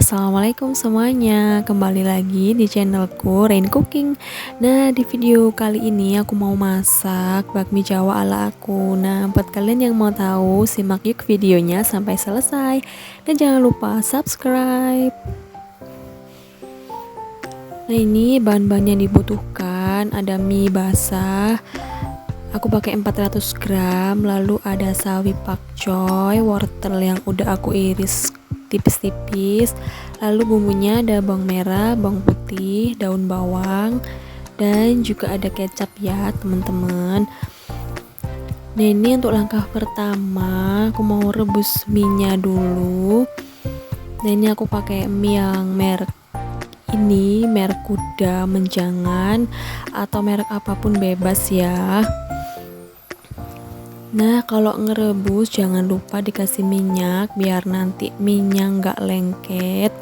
Assalamualaikum semuanya, kembali lagi di channelku Rain Cooking. Nah, di video kali ini aku mau masak bakmi Jawa ala aku. Nah, buat kalian yang mau tahu, simak yuk videonya sampai selesai. Dan jangan lupa subscribe. Nah, ini bahan-bahan yang dibutuhkan. Ada mie basah, aku pakai 400 gram. Lalu ada sawi pakcoy, wortel yang udah aku iris tipis-tipis. Lalu bumbunya ada bawang merah, bawang putih, daun bawang, dan juga ada kecap ya teman-teman. Nah, ini untuk langkah pertama aku mau rebus mie-nya dulu. Nah, ini aku pakai mie yang merek Kuda Menjangan atau merek apapun bebas ya. Nah, kalau ngerebus jangan lupa dikasih minyak biar nanti minyak nggak lengket.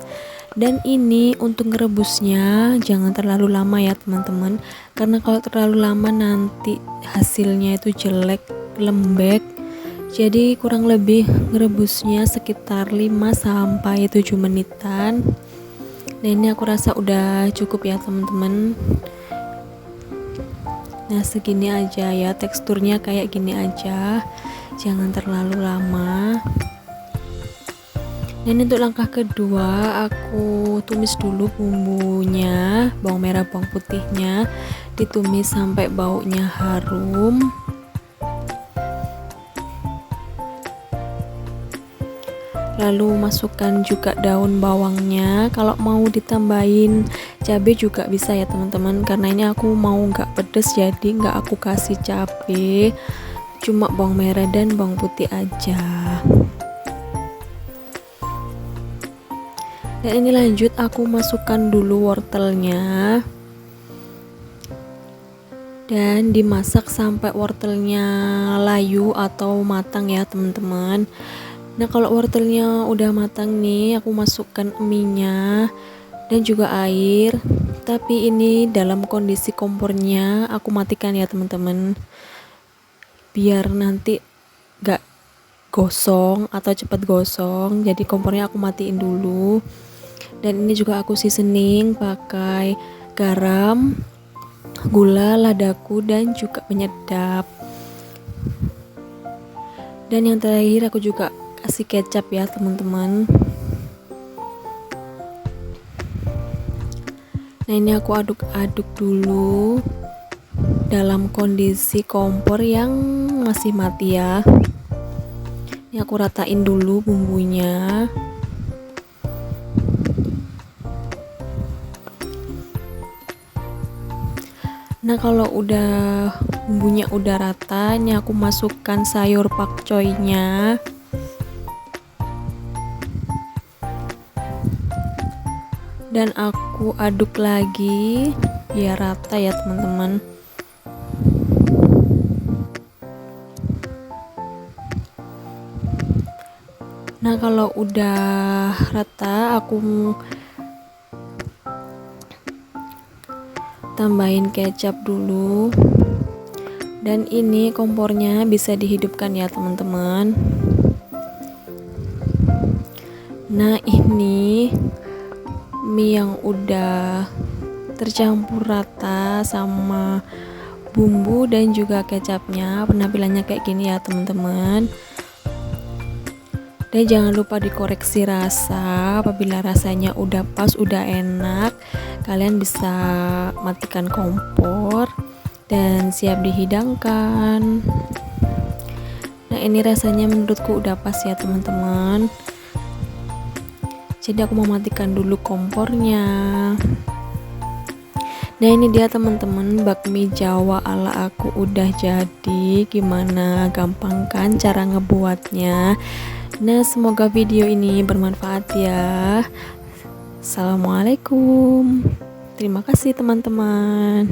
Dan ini untuk ngerebusnya jangan terlalu lama ya teman-teman, karena kalau terlalu lama nanti hasilnya itu jelek, lembek. Jadi kurang lebih ngerebusnya sekitar 5-7 menitan. Nah, ini aku rasa udah cukup ya teman-teman. Nah, segini aja ya, teksturnya kayak gini aja, jangan terlalu lama. Dan untuk langkah kedua aku tumis dulu bumbunya, bawang merah bawang putihnya ditumis sampai baunya harum. Lalu masukkan juga daun bawangnya. Kalau mau ditambahin cabai juga bisa ya teman-teman, karena ini aku mau nggak pedes jadi nggak aku kasih cabai, cuma bawang merah dan bawang putih aja. Dan ini lanjut aku masukkan dulu wortelnya dan dimasak sampai wortelnya layu atau matang ya teman-teman. Nah, kalau wortelnya udah matang nih, aku masukkan mie-nya dan juga air. Tapi ini dalam kondisi kompornya aku matikan ya teman-teman, biar nanti gak gosong atau cepat gosong. Jadi kompornya aku matiin dulu. Dan ini juga aku seasoning pakai garam, gula, ladaku, dan juga penyedap. Dan yang terakhir aku juga kasih kecap ya teman-teman. Nah, ini aku aduk-aduk dulu dalam kondisi kompor yang masih mati ya. Ini aku ratain dulu bumbunya. Nah, kalau udah bumbunya udah rata, ini aku masukkan sayur pakcoynya. Dan aku aduk lagi biar rata ya teman-teman. Nah, kalau udah rata aku tambahin kecap dulu. Dan ini kompornya bisa dihidupkan ya teman-teman. Nah, ini mie yang udah tercampur rata sama bumbu dan juga kecapnya, penampilannya kayak gini ya teman-teman. Dan jangan lupa dikoreksi rasa. Apabila rasanya udah pas, udah enak, kalian bisa matikan kompor dan siap dihidangkan. Nah, ini rasanya menurutku udah pas ya teman-teman. Jadi aku mau matikan dulu kompornya. Nah, ini dia teman-teman, bakmi Jawa ala aku udah jadi. Gimana, gampang kan cara ngebuatnya? Nah, semoga video ini bermanfaat ya. Assalamualaikum. Terima kasih teman-teman.